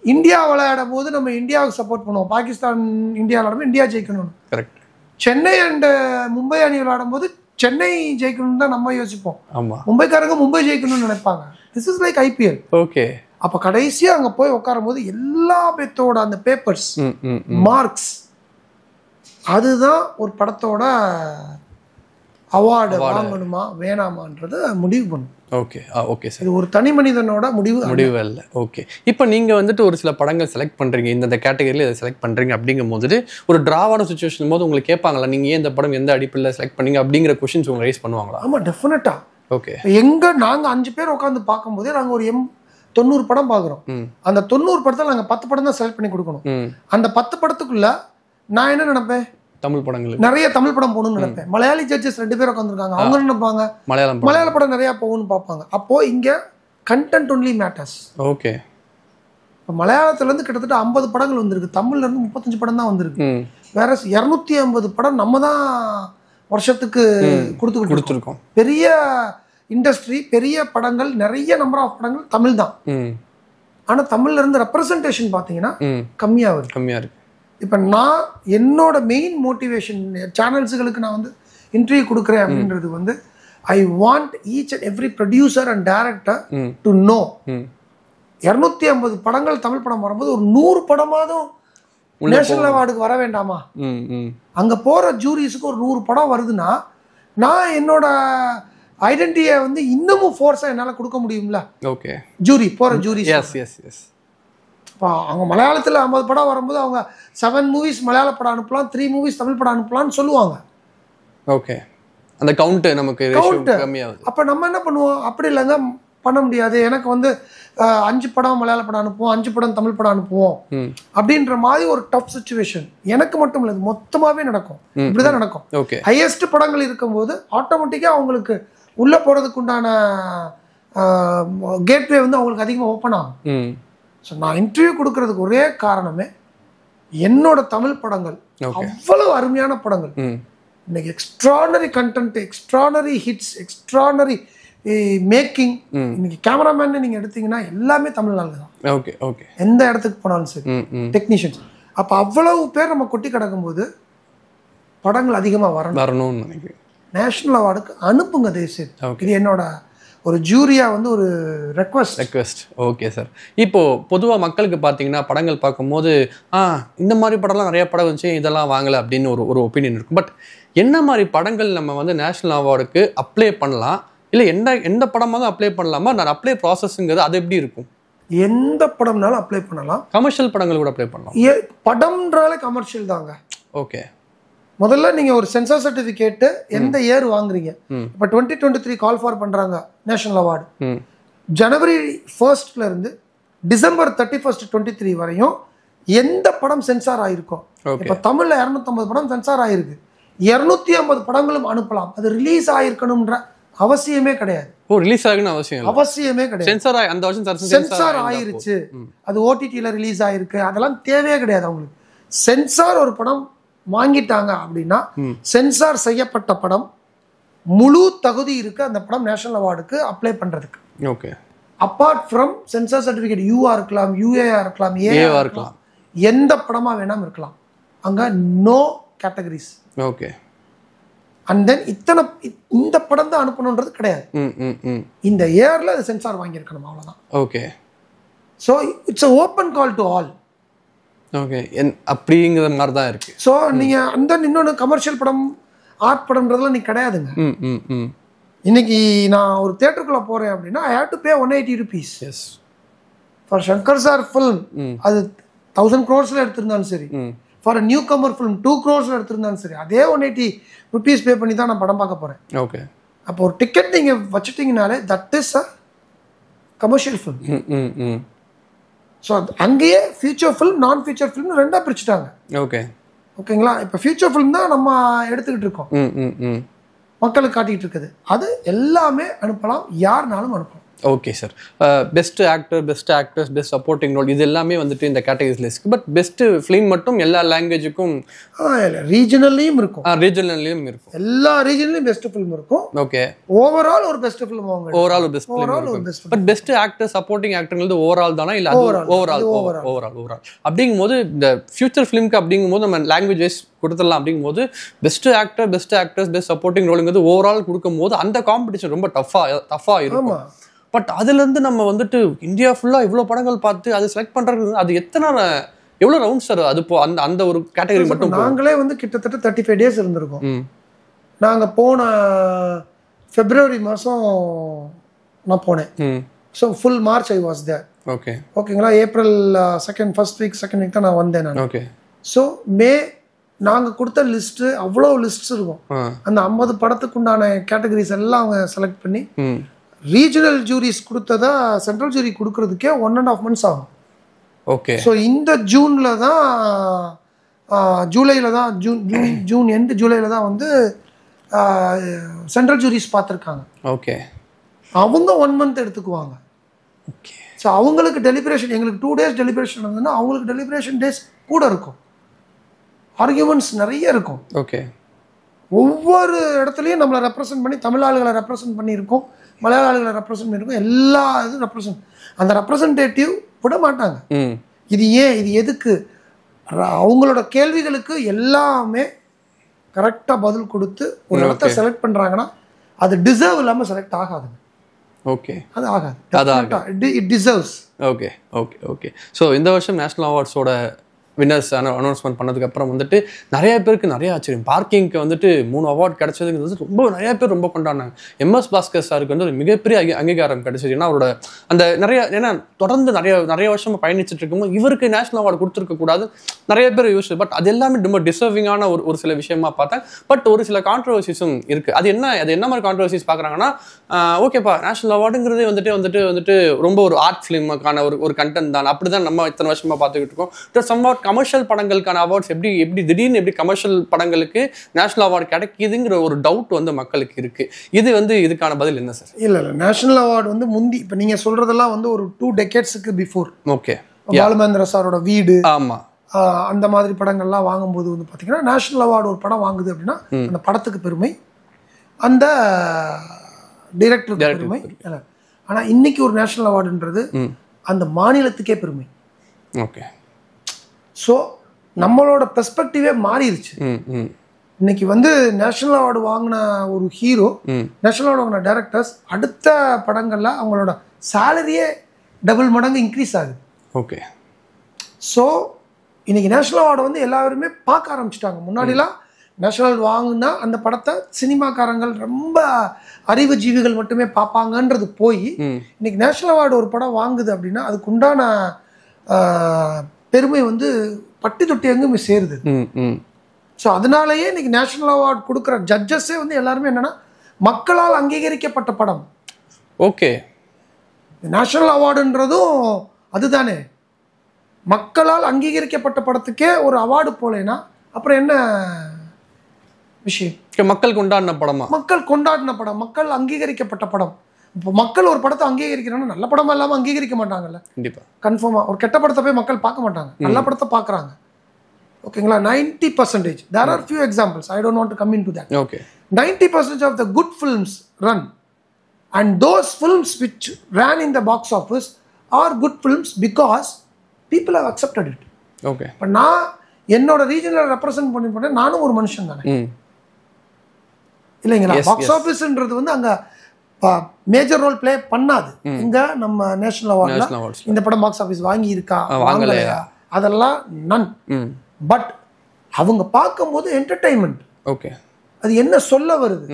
இந்தியா விளையாடும் போது நம்ம இந்தியாவுக்கு சப்போர்ட் பண்ணுவோம், பாகிஸ்தான் இந்தியா விளையாடும் இந்தியா ஜெயிக்கணும். கரெக்ட். சென்னை அண்ட் மும்பை அணி விளையாடும் போது சென்னை ஜெயிக்கணும்னு தான் நம்ம யோசிப்போம், ஆமா, மும்பைக்காரங்க மும்பை ஜெயிக்கணும்னு நினைப்பாங்க. This is like IPL. Okay. அப்ப கடைசியா அங்க போய் உட்காரும் போது எல்லா பேத்தோட அந்த பேப்பர்ஸ், மார்க்ஸ், அதுதான் ஒரு படத்தோட அவார்டு வாங்கணுமா வேணாமான்றத முடிவு பண்ணும். ஓகே. Okay sir. இது ஒரு தனி மனிதனோட முடிவு இல்லை. ஓகே. இப்போ நீங்கள் வந்துட்டு ஒரு சில படங்கள் செலக்ட் பண்ணுறீங்க, இந்த கேட்டகரியில் இதை செலக்ட் பண்ணுறீங்க அப்படிங்கும் போது ஒரு டிராவான சுச்சுவேஷன் போது உங்களுக்கு கேட்பாங்களா, நீங்கள் ஏன் இந்த படம் எந்த அடிப்பில் செலக்ட் பண்ணீங்க அப்படிங்கிற கொஸ்டின்ஸ் உங்க ரைஸ் பண்ணுவாங்களா? ஆமாம், டெஃபினட்டா. ஓகே. நாங்கள் 5 பேர் உட்காந்து பார்க்கும்போதே நாங்கள் ஒரு 90 படம் பார்க்குறோம். அந்த 90 படத்தில் நாங்கள் 10 படம் தான் செலக்ட் பண்ணி கொடுக்கணும். அந்த 10 படத்துக்குள்ள நான் என்ன நினைப்பேன், தமிழ் படங்கள் நிறைய தமிழ் படம் போகணும்னு நினைப்பேன். மலையாளி ஜட்ஜஸ் 2 பேர் உட்காந்துருக்காங்க, அவங்க நினைப்பாங்க மலையாள படம் நிறைய போகணும்னு பார்ப்பாங்க. அப்போ இங்க கண்டென்ட் ஒன்லி மேட்டர்ஸ். ஓகே. இப்போ மலையாளத்துல இருந்து கிட்டத்தட்ட 50 படங்கள் வந்திருக்கு, தமிழ்ல இருந்து 35 படம் தான் வந்திருக்கு. வேற 250 படம் நம்ம தான் வருஷத்துக்கு கொடுத்துருக்கோம். பெரிய இண்டஸ்ட்ரி, பெரிய படங்கள், நிறைய நம்பர் ஆஃப் படங்கள் தமிழ் தான். ஆனா தமிழ்ல இருந்து ரெப்ரசன்டேஷன் பாத்தீங்கன்னா கம்மியா இருக்கு. இப்போ நான் என்னோட மெயின் மோட்டிவேஷன் சேனல்ஸுகளுக்கு நான் வந்து இன்டர்வியூ கொடுக்குறேன் அப்படின்றது வந்து I want each and every producer and director to know 250 படங்கள் தமிழ் படம் வரும்போது ஒரு 100 படமாதும் நேஷனல் அவார்டுக்கு வர வேண்டாமா? அங்க போற ஜூரிஸுக்கு ஒரு 100 படம் வருதுன்னா நான் என்னோட ஐடென்டிட்டியை வந்து இன்னமும் ஃபோர்ஸாக என்னால் கொடுக்க முடியும்ல. ஓகே. ஜூரி போகிற ஜூரி. Yes yes yes. இப்போ அவங்க மலையாளத்தில் 50 படம் வரும்போது அவங்க 7 மூவிஸ் மலையாள படம் அனுப்பலாம், 3 மூவிஸ் தமிழ் படம் அனுப்பலாம்னு சொல்லுவாங்க. ஓகே. அந்த கவுண்ட் நமக்கு கம்மியாகுது. அப்போ நம்ம என்ன பண்ணுவோம், அப்படி இல்லைங்க பண்ண முடியாது, எனக்கு வந்து 5 படம் மலையாள படம் அனுப்புவோம், 5 படம் தமிழ் படம் அனுப்புவோம் அப்படின்ற மாதிரி ஒரு டஃப் சிச்சுவேஷன். எனக்கு மட்டும் இல்லை, மொத்தமாகவே நடக்கும். இப்படிதான் நடக்கும். ஓகே. ஹையஸ்ட் படங்கள் இருக்கும்போது ஆட்டோமேட்டிக்காக அவங்களுக்கு உள்ளே போகிறதுக்கு உண்டான கேட்வே வந்து அவங்களுக்கு அதிகமாக ஓப்பன் ஆகும். ஸோ நான் இன்டர்வியூ கொடுக்கறதுக்கு ஒரே காரணமே என்னோட தமிழ் படங்கள் அவ்வளவு அருமையான படங்கள். இன்னைக்கு extraordinary content, extraordinary hits, extraordinary making. இன்னைக்கு கேமராமேன் நீங்க எடுத்தீங்கன்னா எல்லாமே தமிழ் ஆளுங்க தான். Okay okay. எந்த இடத்துக்கு போனாலும் சரி டெக்னீஷியன்ஸ். அப்போ அவ்வளவு பேர் நம்ம கொட்டி கிடக்கும்போது படங்கள் அதிகமாக வரணும்னு நினைக்கிறேன். நேஷனல் அவார்டுக்கு அனுப்புங்க தேசிய. இது என்னோட ஒரு ஜூரியா வந்து ஒரு ரெக்வெஸ்ட். Okay sir. இப்போ பொதுவாக மக்களுக்கு பார்த்தீங்கன்னா படங்கள் பார்க்கும்போது இந்த மாதிரி படம்லாம் நிறைய படம் வந்துச்சு, இதெல்லாம் வாங்கலை அப்படின்னு ஒரு ஒப்பீனியன் இருக்கும். பட் என்ன மாதிரி படங்கள் நம்ம வந்து நேஷனல் அவார்டுக்கு அப்ளை பண்ணலாம், இல்லை எந்த படமாக அப்ளை பண்ணலாமா? நான் அப்ளை ப்ராசஸ்ங்கிறது அது எப்படி இருக்கும்? எந்த படம்னாலும் அப்ளை பண்ணலாம். கமர்ஷியல் படங்கள் கூட அப்ளை பண்ணலாம். படம்ன்றாலே கமர்ஷியல் தாங்க. ஓகே. முதல்ல நீங்க ஒரு சென்சார் சர்டிபிகேட் எந்த இயர் வாங்குறீங்க. இப்போ 2023 கால் ஃபார் பண்றாங்க நேஷனல் அவார்டு. ஜனவரி 1 இருந்து டிசம்பர் 31, 2023 வரையும் எந்த படம் சென்சார் ஆயிருக்கும். இப்போ தமிழ்ல 250 படம் சென்சார் ஆயிருக்கு. 250 படங்களும் அனுப்பலாம். அது ரிலீஸ் ஆயிருக்கணும்ன்ற அவசியமே கிடையாது. ரிலீஸ் ஆகணும் அவசியமே கிடையாது. சென்சார் ஆயிருச்சு, அது ஓடிடியில் ரிலீஸ் ஆயிருக்கு, அதெல்லாம் தேவையே கிடையாது அவங்களுக்கு. சென்சார் ஒரு படம் வாங்கிட்டாங்க அப்படின்னா சென்சார் செய்யப்பட்ட படம் முழு தகுதி இருக்கு அந்த படம் நேஷனல் அவார்டுக்கு அப்ளை பண்றதுக்கு. Okay. Apart from censor certificate UA இருக்கலாம், யூஏஆ இருக்கலாம், ஏஆ இருக்கலாம், எந்த படமா வேணாம் இருக்கலாம். அங்க no categories. Okay. And then இந்த படம் தான் அனுப்பணுன்றது கிடையாது. இந்த இயர்ல அது சென்சார் வாங்கியிருக்கணும், அவ்வளவுதான். Okay. So it's open call to all. Okay. அப்படிங்கிற மாதிரி தான் இருக்கு. ஸோ நீங்க அந்த இன்னொன்று கமர்ஷியல் படம் ஆர்ட் படம்ன்றதுலாம் நீ கிடையாதுங்க. இன்னைக்கு நான் ஒரு தியேட்டருக்குள்ள போறேன் அப்படின்னா I have to pay 180 rupees. Yes. For Shankar sir film அது 1000 crores எடுத்திருந்தாலும் சரி, for newcomer film 2 crores எடுத்திருந்தாலும் சரி, அதே 180 rupees பே பண்ணி தான் நான் படம் பார்க்க போறேன். ஓகே. அப்போ ஒரு டிக்கெட் நீங்க வச்சுட்டீங்கனாலே that is a commercial film. So அங்கேயே ஃபியூச்சர் ஃபிலிம், நான் ஃபியூச்சர் ஃபிலிம் ரெண்டாக பிரிச்சுட்டாங்க. ஓகே. ஓகேங்களா? இப்போ ஃபியூச்சர் ஃபிலிம் தான் நம்ம எடுத்துக்கிட்டு இருக்கோம், மக்களுக்கு காட்டிகிட்டு இருக்குது. அது எல்லாமே அனுப்பலாம், யாருனாலும் அனுப்பலாம். Okay sir. Best actor, best actors, best supporting role இது எல்லாமே வந்துட்டு இந்த கேட்டகரிஸ்ல இருக்கு. பட் பெஸ்ட் ஃபிலிம் மட்டும் எல்லா லாங்குவேஜுக்கும் ரீஜனல்லையும் இருக்கும். ரீஜனல்லையும் இருக்கும். எல்லா ரீஜன்லையும் பெஸ்ட் ஃபிலிம் இருக்கும். ஓகே. ஓவரால் ஒரு பெஸ்ட் ஃபிலிம் வாங்க. ஓவரால் ஒரு best. But best actor, supporting ஆக்டர்ங்கிறது ஓவரால் தானா இல்ல ஓவரால் அப்படிங்கும்போது இந்த ஃபியூச்சர் ஃபிலிம்க்கு அப்படிங்கும்போது நம்ம லாங்குவேஜ் வைஸ் கொடுத்துடலாம். அப்படிங்கும்போது best actor, best actors, best supporting ரோலுங்கிறது ஓவரால் கொடுக்கும்போது அந்த காம்படிஷன் ரொம்ப டஃபா இருக்கும். பட் அதுலேருந்து நம்ம வந்துட்டு இந்தியா ஃபுல்லாக இவ்வளோ படங்கள் பார்த்து அது செலக்ட் பண்ணுறது அது எவ்வளோ ரவுண்ட்ஸ் சார்? அது அந்த ஒரு கேட்டகரி மட்டும் நாங்களே வந்து கிட்டத்தட்ட 35 days இருந்திருக்கோம். நாங்கள் போன February மாதம் நான் போனேன். So full March I was there. Okay. ஓகேங்களா? April 1st week தான் நான் வந்தேன் நான். ஓகே. ஸோ மே நாங்கள் கொடுத்த லிஸ்ட்டு அவ்வளோ லிஸ்ட்ஸ் இருக்கும். அந்த 50 படத்துக்கு உண்டான கேட்டகரிஸ் எல்லாம் அவங்க செலக்ட் பண்ணி ரீஜனல் ஜூரிஸ் கொடுத்ததா சென்ட்ரல் ஜூரி கொடுக்கறதுக்கே 1.5 months ஆகும். ஓகே. ஸோ இந்த ஜூனில் தான் ஜூலையில் தான் ஜூன் எண்டு ஜூலையில் தான் வந்து சென்ட்ரல் ஜூரிஸ் பார்த்துருக்காங்க. ஓகே. அவங்க 1 month எடுத்துக்குவாங்க. ஓகே. ஸோ அவங்களுக்கு டெலிபரேஷன், எங்களுக்கு 2 days டெலிபரேஷன் இருந்ததுன்னா அவங்களுக்கு டெலிபரேஷன் டேஸ் கூட இருக்கும், ஆர்கியூமெண்ட்ஸ் நிறைய இருக்கும். ஓகே. ஒவ்வொரு இடத்துலையும் நம்மளை ரெப்ரசன்ட் பண்ணி தமிழ் ஆளுகளை ரெப்ரசன்ட் பண்ணியிருக்கோம், மலையாள ஆளுகளை ரெப்ரசன்ட் பண்ணியிருக்கோம், எல்லா இதுவும் ரெப்ரசன்ட். அந்த ரெப்ரசன்டேட்டிவ் விட மாட்டாங்க. இது ஏன், இது எதுக்கு, அவங்களோட கேள்விகளுக்கு எல்லாமே கரெக்டாக பதில் கொடுத்து ஒரு இடத்த செலக்ட் பண்ணுறாங்கன்னா அது டிசர்வ் இல்லாமல் செலக்ட் ஆகாது. ஓகே. அது ஆகாது. It deserves. Okay okay okay. So இந்த வருஷம் நேஷனல் அவார்ட்ஸோட வின்னர்ஸ் அனௌன்ஸ்மெண்ட் பண்ணதுக்கப்புறம் வந்துட்டு நிறைய பேருக்கு நிறைய ஆச்சரியம். பார்க்கிங்க்கு வந்துட்டு 3 அவார்ட் கிடைச்சதுக்கு வந்து ரொம்ப நிறைய பேர் ரொம்ப கொண்டாடினாங்க. எம்எஸ் பாஸ்கர் சாருக்கு வந்து ஒரு மிகப்பெரிய அங்கீகாரம் கிடைச்சது. ஏன்னா அவரோட அந்த ஏன்னா தொடர்ந்து நிறைய வருஷமா பயணிச்சுட்டு இருக்கும்போது இவருக்கு நேஷனல் அவார்டு கொடுத்துருக்க கூடாது நிறைய பேர் யோசிச்சு. பட் அது எல்லாமே ரொம்ப டிசர்விங்கான ஒரு சில விஷயமா பார்த்தேன். பட் ஒரு சில கான்ட்ரவர்சிஸும் இருக்கு. அது என்ன மாதிரி கான்ட்ரவர்சிஸ் பார்க்குறாங்கன்னா, ஓகேப்பா நேஷனல் அவார்டுங்கிறதே வந்துட்டு ரொம்ப ஒரு ஆர்ட் ஃபிலிமுக்கான ஒரு கண்டென்ட் தான், அப்படிதான் நம்ம இத்தனை வருஷமா பார்த்துக்கிட்டு இருக்கோம். சம்வாட் கமர்ஷியல் படங்களுக்கான அவார்ட்ஸ் எப்படி திடீர்னு கமர்ஷியல் படங்களுக்கு நேஷனல் அவார்டு கிடைக்குதுங்கிற ஒரு டவுட் வந்து மக்களுக்கு இருக்கு. இதுக்கான பதில் என்ன சார்? இல்ல நேஷனல் அவார்டு வந்து முந்தி இப்போ நீங்க சொல்றதெல்லாம் வந்து ஒரு 2 டெக்கேட்ஸ்க்கு பிஃபோர். ஓகே, பாலுமேந்திர சாரோட வீடு, ஆமா, அந்த மாதிரி படங்கள்லாம் வாங்கும்போது வந்து பார்த்தீங்கன்னா நேஷனல் அவார்டு ஒரு படம் வாங்குது அப்படின்னா அந்த படத்துக்கு பெருமை, அந்த டைரக்டருக்கு பெருமை. ஆனால் இன்னைக்கு ஒரு நேஷனல் அவார்டுன்றது அந்த மாநிலத்துக்கே பெருமை. ஓகே, ஸோ நம்மளோட பெர்ஸ்பெக்டிவே மாறிடுச்சு. இன்னைக்கு வந்து நேஷனல் அவார்டு வாங்கின ஒரு ஹீரோ, நேஷனல் அவார்டு வாங்கின டைரக்டர்ஸ் அடுத்த படங்கள்ல அவங்களோட சேலரியே டபுள் மடங்கு இன்க்ரீஸ் ஆகுது. ஓகே, ஸோ இன்னைக்கு நேஷனல் அவார்டு வந்து எல்லாருமே பார்க்க ஆரம்பிச்சிட்டாங்க. முன்னாடிலாம் நேஷனல் அவார்டு வாங்கினா அந்த படத்தை சினிமாக்காரங்கள் ரொம்ப அறிவு ஜீவிகள் மட்டுமே பார்ப்பாங்கன்றது போய் இன்னைக்கு நேஷனல் அவார்டு ஒரு படம் வாங்குது அப்படின்னா அதுக்கு உண்டான பெருமை வந்து பட்டி தொட்டி எங்குமே சேருது. ஸோ அதனாலேயே இன்னைக்கு நேஷனல் அவார்டு கொடுக்குற ஜட்ஜஸே வந்து எல்லாருமே என்னன்னா மக்களால் அங்கீகரிக்கப்பட்ட படம். ஓகே, நேஷனல் அவார்டுன்றதும் அதுதானே, மக்களால் அங்கீகரிக்கப்பட்ட படத்துக்கே ஒரு அவார்டு போலேன்னா அப்புறம் என்ன விஷயம்? மக்கள் கொண்டாடின படமா? மக்கள் கொண்டாடின படம், மக்கள் அங்கீகரிக்கப்பட்ட படம். இப்போ மக்கள் ஒரு படத்தை அங்கீகரிக்கிறாங்கன்னா நல்ல படமா இல்லாமல் அங்கீகரிக்க மாட்டாங்கல்ல. கண்டிப்பா, கன்ஃபார்மா ஒரு கெட்ட படத்தை போய் மக்கள் பார்க்க மாட்டாங்க, நல்ல படத்தை பார்க்குறாங்க. ஓகேங்களா? 90%. There are few examples. I don't want to come into that. Okay. 90% of the good films run, and those films which ran in the box office are good films because people have accepted it. Okay. இப்போ நான் என்னோட ரீஜனில் represent பண்ணி நானும் ஒரு மனுஷன் தானே இல்லைங்களா? பாக்ஸ் ஆஃபீஸ்ன்றது வந்து அங்கே மேஜர் ரோல் பிளே பண்ணாது. இங்க நம்ம நேஷனல் அவார்ட்ல இந்த படம் பாக்ஸ் ஆஃபீஸ் வாங்கி இருக்கா வாங்கலையா அதெல்லாம் நன். பட் அவங்க பார்க்கும்போது என்டர்டைன்மெண்ட். ஓகே, அது என்ன சொல்ல வருது,